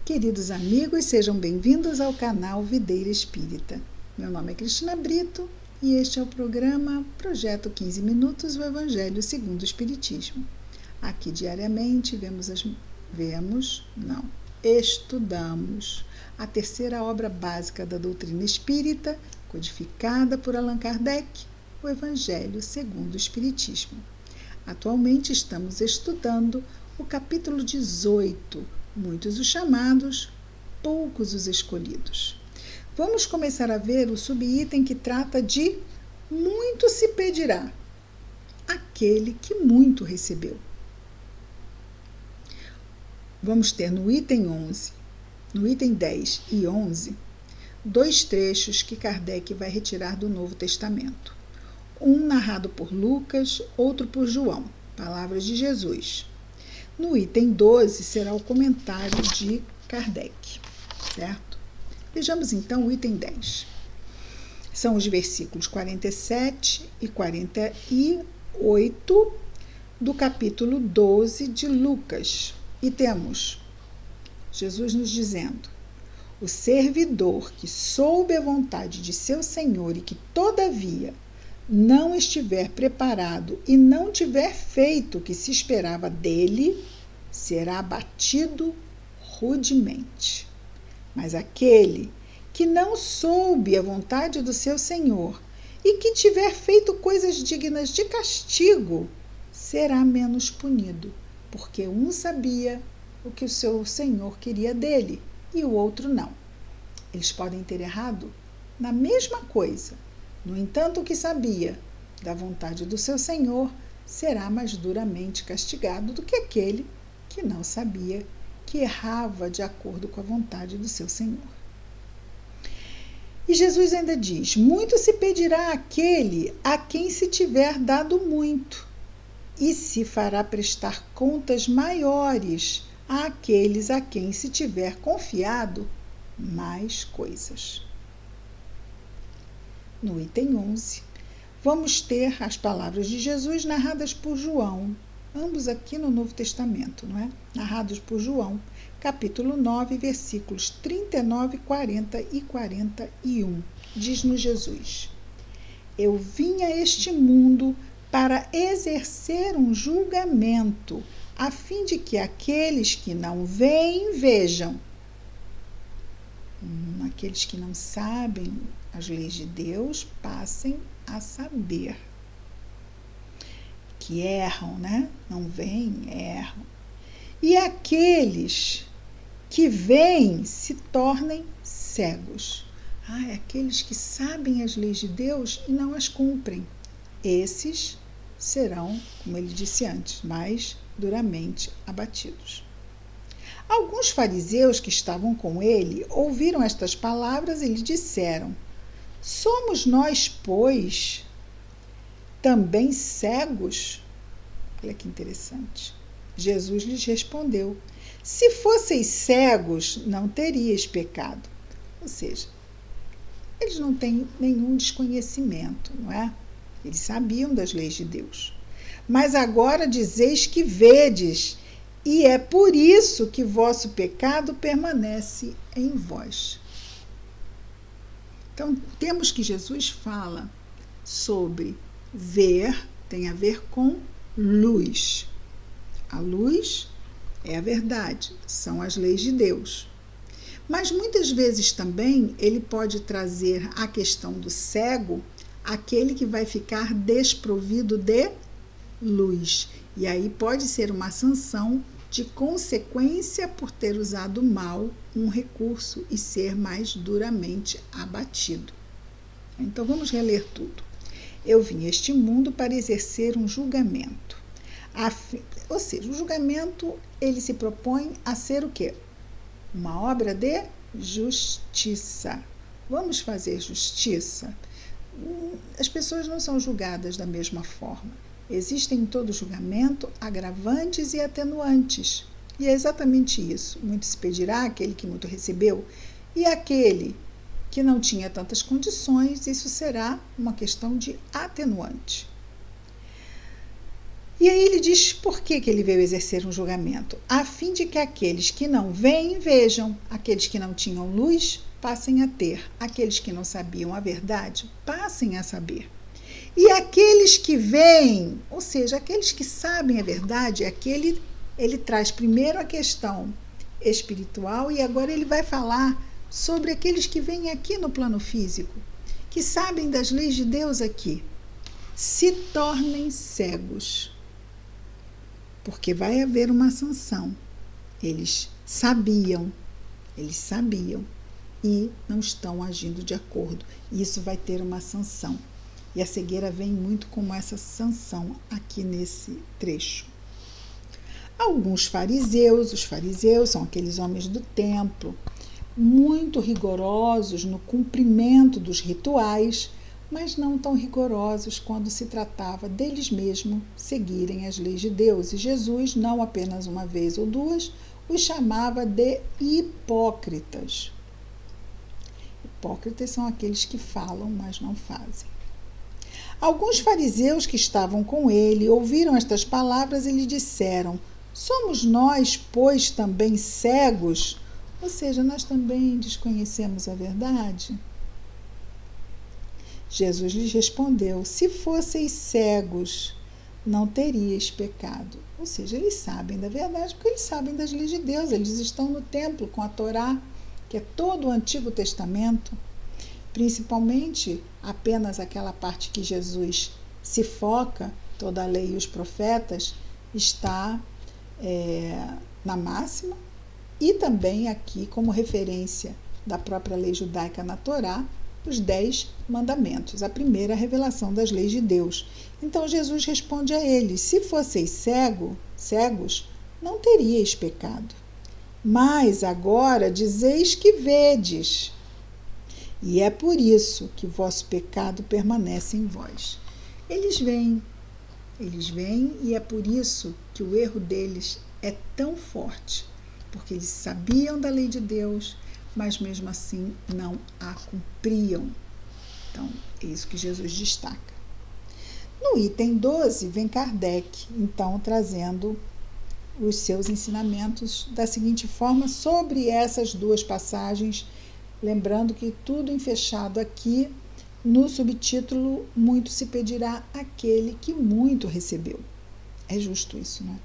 Queridos amigos, sejam bem-vindos ao canal Videira Espírita. Meu nome é Cristina Brito e este é o programa Projeto 15 Minutos, o Evangelho segundo o Espiritismo. Aqui diariamente estudamos a terceira obra básica da doutrina espírita, codificada por Allan Kardec, o Evangelho segundo o Espiritismo. Atualmente estamos estudando o capítulo 18, muitos os chamados, poucos os escolhidos. Vamos começar a ver o subitem que trata de muito se pedirá, aquele que muito recebeu. Vamos ter no item 10 e 11, dois trechos que Kardec vai retirar do Novo Testamento. Um narrado por Lucas, outro por João, palavras de Jesus. No item 12 será o comentário de Kardec, certo? Vejamos então o item 10. São os versículos 47 e 48 do capítulo 12 de Lucas. E temos Jesus nos dizendo: o servidor que soube a vontade de seu Senhor e que, todavia, não estiver preparado e não tiver feito o que se esperava dele, será abatido rudemente. Mas aquele que não soube a vontade do seu Senhor e que tiver feito coisas dignas de castigo, será menos punido, porque um sabia o que o seu Senhor queria dele e o outro não. Eles podem ter errado na mesma coisa. No entanto, o que sabia da vontade do seu Senhor será mais duramente castigado do que aquele que não sabia, que errava de acordo com a vontade do seu Senhor. E Jesus ainda diz: muito se pedirá àquele a quem se tiver dado muito, e se fará prestar contas maiores àqueles a quem se tiver confiado mais coisas. No item 11, vamos ter as palavras de Jesus narradas por João, ambos aqui no Novo Testamento, não é? Narrados por João, capítulo 9, versículos 39, 40 e 41. Diz-nos Jesus: eu vim a este mundo para exercer um julgamento, a fim de que aqueles que não veem, vejam. Aqueles que não sabem as leis de Deus passem a saber. Que erram, né? Não veem, erram. E aqueles que veem se tornem cegos. Aqueles que sabem as leis de Deus e não as cumprem. Esses serão, como ele disse antes, mais duramente abatidos. Alguns fariseus que estavam com ele ouviram estas palavras e lhe disseram: somos nós, pois, também cegos? Olha que interessante. Jesus lhes respondeu: se fosseis cegos, não teríeis pecado. Ou seja, eles não têm nenhum desconhecimento, não é? Eles sabiam das leis de Deus. Mas agora dizeis que vedes, e é por isso que vosso pecado permanece em vós. Então, temos que Jesus fala sobre ver, tem a ver com luz. A luz é a verdade, são as leis de Deus. Mas muitas vezes também ele pode trazer a questão do cego, aquele que vai ficar desprovido de luz. E aí pode ser uma sanção de consequência por ter usado mal um recurso e ser mais duramente abatido. Então vamos reler tudo. Eu vim a este mundo para exercer um julgamento. Ou seja, o julgamento ele se propõe a ser o quê? Uma obra de justiça. Vamos fazer justiça? As pessoas não são julgadas da mesma forma. Existem em todo julgamento agravantes e atenuantes. E é exatamente isso. Muito se pedirá àquele que muito recebeu, e aquele que não tinha tantas condições, isso será uma questão de atenuante. E aí ele diz por que ele veio exercer um julgamento. A fim de que aqueles que não veem, vejam. Aqueles que não tinham luz, passem a ter. Aqueles que não sabiam a verdade, passem a saber. E aqueles que veem, ou seja, aqueles que sabem a verdade, ele traz primeiro a questão espiritual e agora ele vai falar sobre aqueles que veem aqui no plano físico, que sabem das leis de Deus aqui. Se tornem cegos, porque vai haver uma sanção. Eles sabiam e não estão agindo de acordo. Isso vai ter uma sanção. E a cegueira vem muito como essa sanção aqui nesse trecho. Alguns fariseus, os fariseus são aqueles homens do templo, muito rigorosos no cumprimento dos rituais, mas não tão rigorosos quando se tratava deles mesmos seguirem as leis de Deus. E Jesus, não apenas uma vez ou duas, os chamava de hipócritas. Hipócritas são aqueles que falam, mas não fazem. Alguns fariseus que estavam com ele ouviram estas palavras e lhe disseram: somos nós, pois, também cegos? Ou seja, nós também desconhecemos a verdade? Jesus lhes respondeu: se fosseis cegos, não teríeis pecado. Ou seja, eles sabem da verdade porque eles sabem das leis de Deus. Eles estão no templo com a Torá, que é todo o Antigo Testamento, principalmente apenas aquela parte que Jesus se foca, toda a lei e os profetas, está na máxima, e também aqui como referência da própria lei judaica na Torá, os 10 mandamentos, a primeira revelação das leis de Deus. Então Jesus responde a eles: se fosseis cegos, não teríeis pecado. Mas agora dizeis que vedes, e é por isso que o vosso pecado permanece em vós. Eles veem e é por isso que o erro deles é tão forte, porque eles sabiam da lei de Deus, mas mesmo assim não a cumpriam. Então, é isso que Jesus destaca. No item 12, vem Kardec, então, trazendo os seus ensinamentos da seguinte forma sobre essas duas passagens, lembrando que tudo enfechado aqui no subtítulo: muito se pedirá àquele que muito recebeu. É justo isso, não é?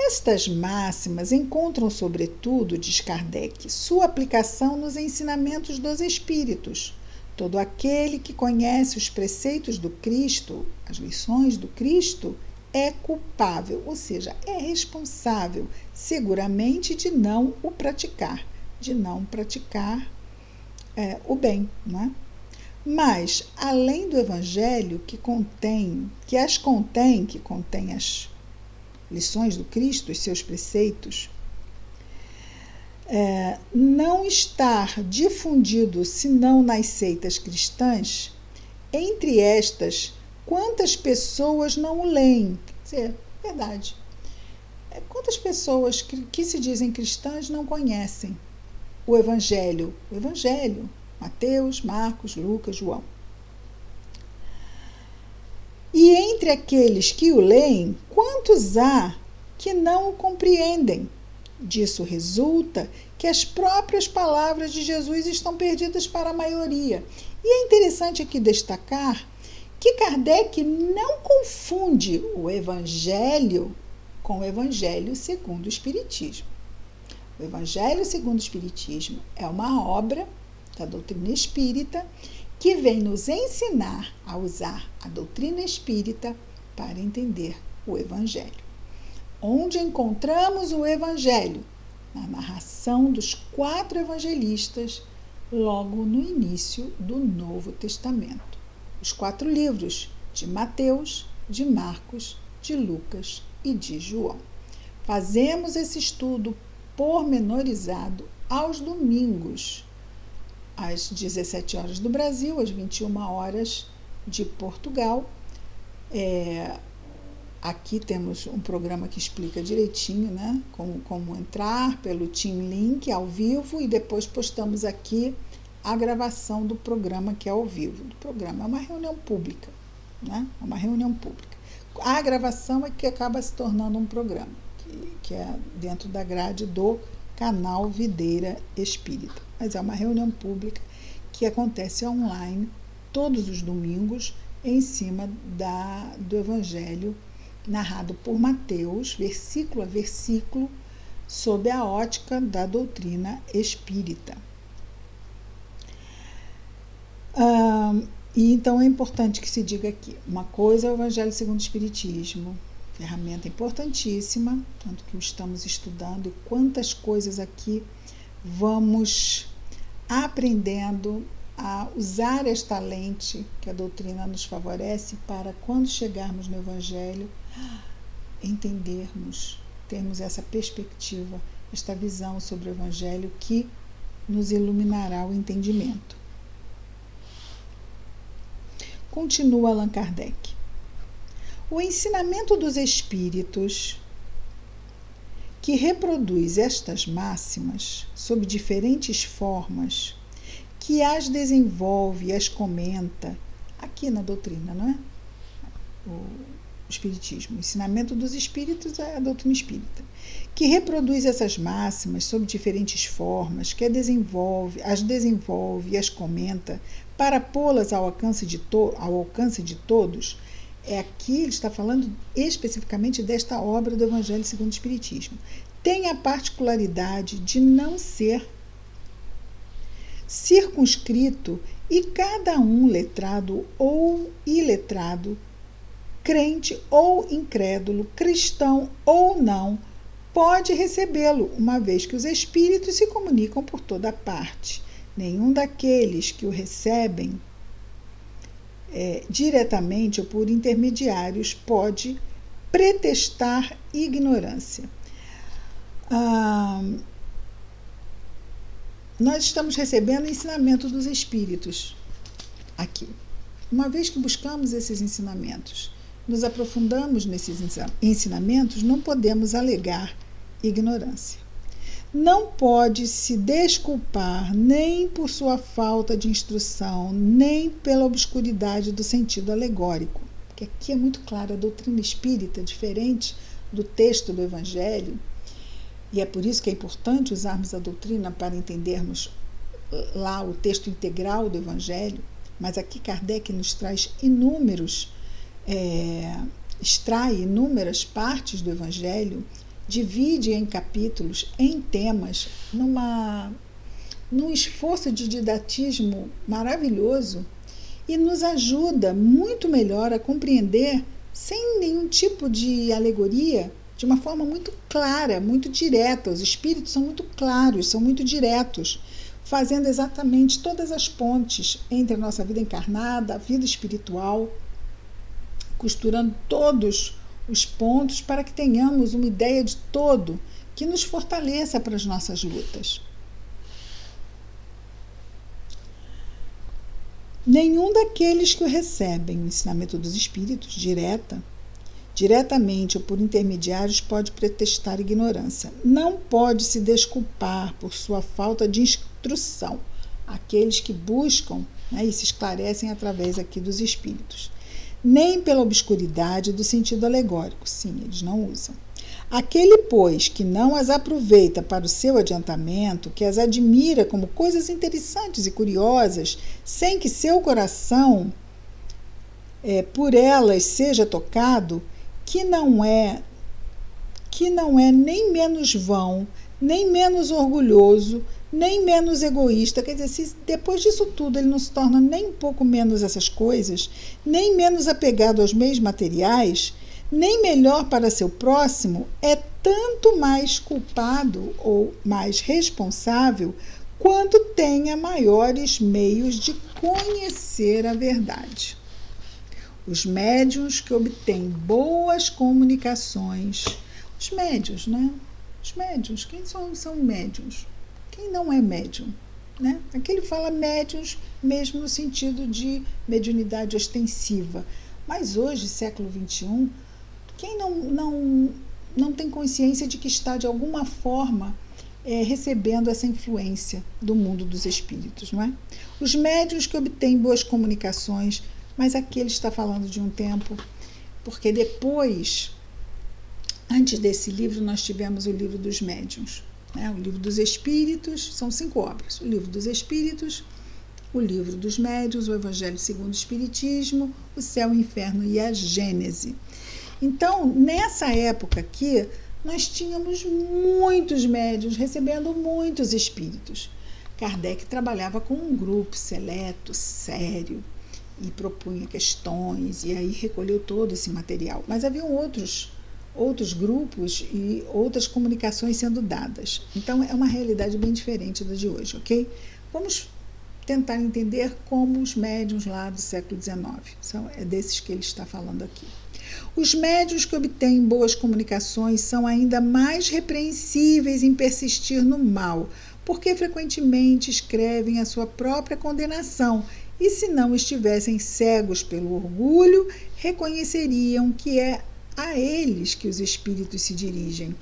Estas máximas encontram, sobretudo, diz Kardec, sua aplicação nos ensinamentos dos Espíritos. Todo aquele que conhece os preceitos do Cristo, as lições do Cristo, é culpável, ou seja, é responsável, seguramente, de não o praticar, o bem, não é? Mas, além do Evangelho, que contém as lições do Cristo, os seus preceitos, não estar difundido, senão nas seitas cristãs, entre estas, quantas pessoas não o leem? Quer dizer, verdade. Quantas pessoas que se dizem cristãs não conhecem o Evangelho? O Evangelho, Mateus, Marcos, Lucas, João. E entre aqueles que o leem, quantos há que não o compreendem? Disso resulta que as próprias palavras de Jesus estão perdidas para a maioria. E é interessante aqui destacar que Kardec não confunde o Evangelho com o Evangelho segundo o Espiritismo. O Evangelho segundo o Espiritismo é uma obra da doutrina espírita que vem nos ensinar a usar a doutrina espírita para entender o Evangelho. Onde encontramos o Evangelho? Na narração dos 4 evangelistas, logo no início do Novo Testamento. Os 4 livros de Mateus, de Marcos, de Lucas e de João. Fazemos esse estudo pormenorizado aos domingos, às 17 horas do Brasil, às 21 horas de Portugal. Aqui temos um programa que explica direitinho, né, como entrar pelo Team Link ao vivo, e depois postamos aqui a gravação do programa que é ao vivo. Do programa é uma reunião pública, né? É uma reunião pública. A gravação é que acaba se tornando um programa, que é dentro da grade do canal Videira Espírita. Mas é uma reunião pública que acontece online todos os domingos em cima do Evangelho narrado por Mateus, versículo a versículo, sob a ótica da doutrina espírita. E então é importante que se diga aqui, uma coisa é o Evangelho segundo o Espiritismo, ferramenta importantíssima, tanto que o estamos estudando, e quantas coisas aqui vamos aprendendo a usar esta lente que a doutrina nos favorece para, quando chegarmos no Evangelho, entendermos, termos essa perspectiva, esta visão sobre o Evangelho que nos iluminará o entendimento. Continua Allan Kardec. O ensinamento dos espíritos, que reproduz estas máximas sob diferentes formas, que as desenvolve e as comenta, aqui na doutrina, não é? O Espiritismo, o ensinamento dos espíritos é a doutrina espírita, que reproduz essas máximas sob diferentes formas, que as desenvolve e as comenta para pô-las ao alcance de todos. Aqui ele está falando especificamente desta obra do Evangelho segundo o Espiritismo. Tem a particularidade de não ser circunscrito e cada um, letrado ou iletrado, crente ou incrédulo, cristão ou não, pode recebê-lo, uma vez que os espíritos se comunicam por toda parte. Nenhum daqueles que o recebem diretamente ou por intermediários pode pretextar ignorância. Nós estamos recebendo o ensinamento dos espíritos aqui. Uma vez que buscamos esses ensinamentos, nos aprofundamos nesses ensinamentos, não podemos alegar ignorância. Não pode se desculpar nem por sua falta de instrução, nem pela obscuridade do sentido alegórico, porque aqui é muito claro, a doutrina espírita, diferente do texto do Evangelho, e é por isso que é importante usarmos a doutrina para entendermos lá o texto integral do Evangelho, mas aqui Kardec nos traz extrai inúmeras partes do Evangelho, divide em capítulos, em temas, num esforço de didatismo maravilhoso, e nos ajuda muito melhor a compreender, sem nenhum tipo de alegoria, de uma forma muito clara, muito direta. Os espíritos são muito claros, são muito diretos, fazendo exatamente todas as pontes entre a nossa vida encarnada, a vida espiritual, costurando todos os pontos para que tenhamos uma ideia de todo que nos fortaleça para as nossas lutas. Nenhum daqueles que o recebem, o ensinamento dos espíritos, diretamente ou por intermediários, pode pretextar ignorância. Não pode se desculpar por sua falta de instrução, aqueles que buscam, e se esclarecem através aqui dos espíritos. Nem pela obscuridade do sentido alegórico, sim, eles não usam. Aquele, pois, que não as aproveita para o seu adiantamento, que as admira como coisas interessantes e curiosas, sem que seu coração por elas seja tocado, que não é nem menos vão, nem menos orgulhoso, nem menos egoísta. Quer dizer, se depois disso tudo ele não se torna nem um pouco menos essas coisas, nem menos apegado aos meios materiais, nem melhor para seu próximo, é tanto mais culpado ou mais responsável quanto tenha maiores meios de conhecer a verdade. Os médiuns que obtêm boas comunicações, os médiuns, né? Os médiuns, quem são médiuns? Quem não é médium? Né? Aqui ele fala médiuns mesmo no sentido de mediunidade ostensiva. Mas hoje, século XXI, quem não tem consciência de que está, de alguma forma, recebendo essa influência do mundo dos espíritos, não é? Os médiuns que obtêm boas comunicações, mas aqui ele está falando de um tempo porque depois, antes desse livro, nós tivemos o livro dos médiuns, né? O livro dos espíritos, são 5 obras: o livro dos espíritos, o livro dos médiuns, o Evangelho segundo o Espiritismo, o Céu, o Inferno e a Gênese. Então, nessa época aqui, nós tínhamos muitos médiuns recebendo muitos espíritos. Kardec trabalhava com um grupo seleto, sério, e propunha questões, e aí recolheu todo esse material. Mas haviam outros grupos e outras comunicações sendo dadas. Então, é uma realidade bem diferente da de hoje, ok? Vamos tentar entender como os médiuns lá do século XIX. É desses que ele está falando aqui. Os médiuns que obtêm boas comunicações são ainda mais repreensíveis em persistir no mal, porque frequentemente escrevem a sua própria condenação, e se não estivessem cegos pelo orgulho, reconheceriam que é a eles que os espíritos se dirigem.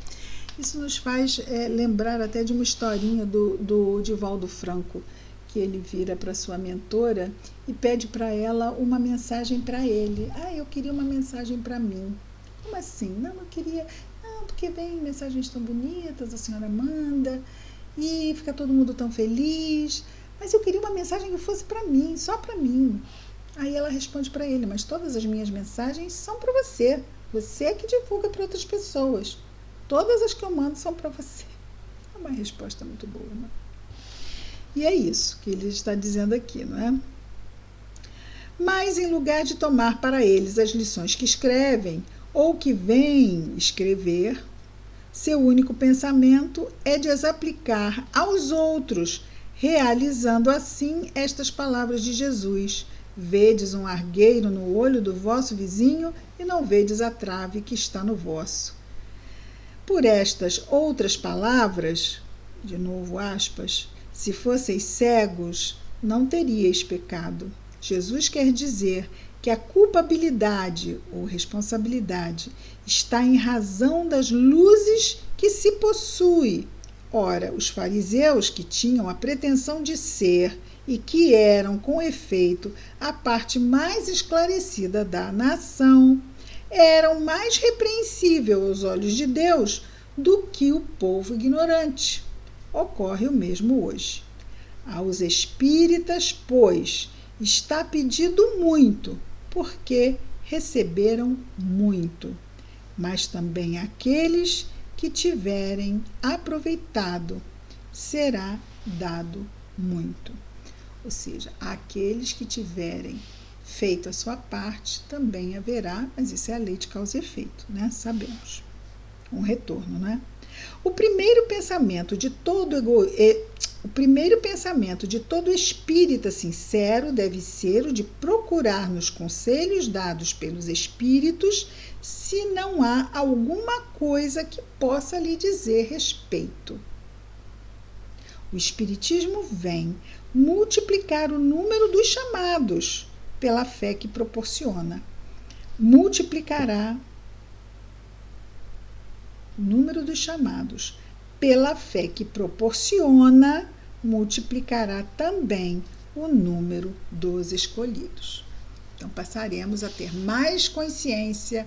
Isso nos faz lembrar até de uma historinha do Divaldo Franco, que ele vira para sua mentora e pede para ela uma mensagem para ele. Eu queria uma mensagem para mim. Como assim? Não, eu queria... Não, porque vem mensagens tão bonitas, a senhora manda, e fica todo mundo tão feliz, mas eu queria uma mensagem que fosse para mim, só para mim. Aí ela responde para ele: mas todas as minhas mensagens são para você. Você é que divulga para outras pessoas. Todas as que eu mando são para você. É uma resposta muito boa, né? E é isso que ele está dizendo aqui, não é? Mas, em lugar de tomar para eles as lições que escrevem ou que vêm escrever, seu único pensamento é de as aplicar aos outros, realizando assim estas palavras de Jesus: vedes um argueiro no olho do vosso vizinho e não vedes a trave que está no vosso. Por estas outras palavras, de novo aspas, se fosseis cegos, não teríeis pecado. Jesus quer dizer que a culpabilidade ou responsabilidade está em razão das luzes que se possui. Ora, os fariseus, que tinham a pretensão de ser e que eram, com efeito, a parte mais esclarecida da nação, eram mais repreensíveis aos olhos de Deus do que o povo ignorante. Ocorre o mesmo hoje. Aos espíritas, pois, está pedido muito, porque receberam muito, mas também aqueles que tiverem aproveitado, será dado muito. Ou seja, aqueles que tiverem feito a sua parte, também haverá, mas isso é a lei de causa e efeito, né? Sabemos. Um retorno, né? O primeiro pensamento de todo espírita sincero deve ser o de procurar nos conselhos dados pelos espíritos se não há alguma coisa que possa lhe dizer respeito. O espiritismo vem multiplicar o número dos chamados pela fé que proporciona. Multiplicará o número dos chamados pela fé que proporciona, multiplicará também o número dos escolhidos. Então, passaremos a ter mais consciência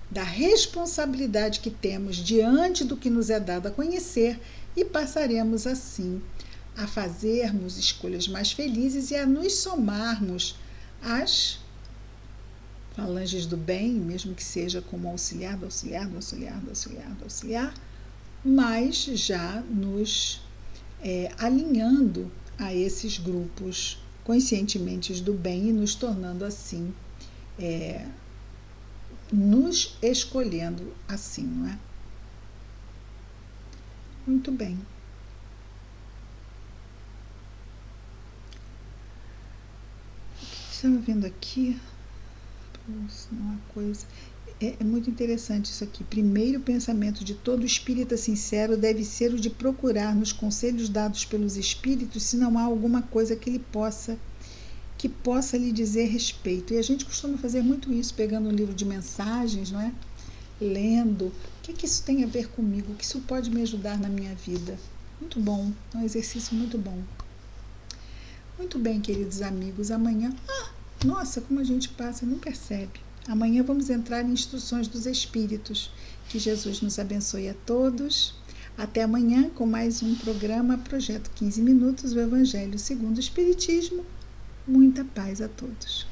da responsabilidade que temos diante do que nos é dado a conhecer e passaremos, assim, a fazermos escolhas mais felizes e a nos somarmos às falanges do bem, mesmo que seja como auxiliar, mas já nos alinhando a esses grupos conscientemente do bem e nos tornando assim, nos escolhendo assim, não é? Muito bem. Estava vendo aqui uma coisa. É muito interessante isso aqui. Primeiro pensamento de todo espírita sincero deve ser o de procurar nos conselhos dados pelos espíritos se não há alguma coisa que possa lhe dizer respeito. E a gente costuma fazer muito isso, pegando um livro de mensagens, não é? Lendo. O que isso tem a ver comigo? O que isso pode me ajudar na minha vida? Muito bom. É um exercício muito bom. Muito bem, queridos amigos. Amanhã... nossa, como a gente passa, não percebe. Amanhã vamos entrar em instruções dos Espíritos. Que Jesus nos abençoe a todos. Até amanhã com mais um programa Projeto 15 Minutos, o Evangelho segundo o Espiritismo. Muita paz a todos.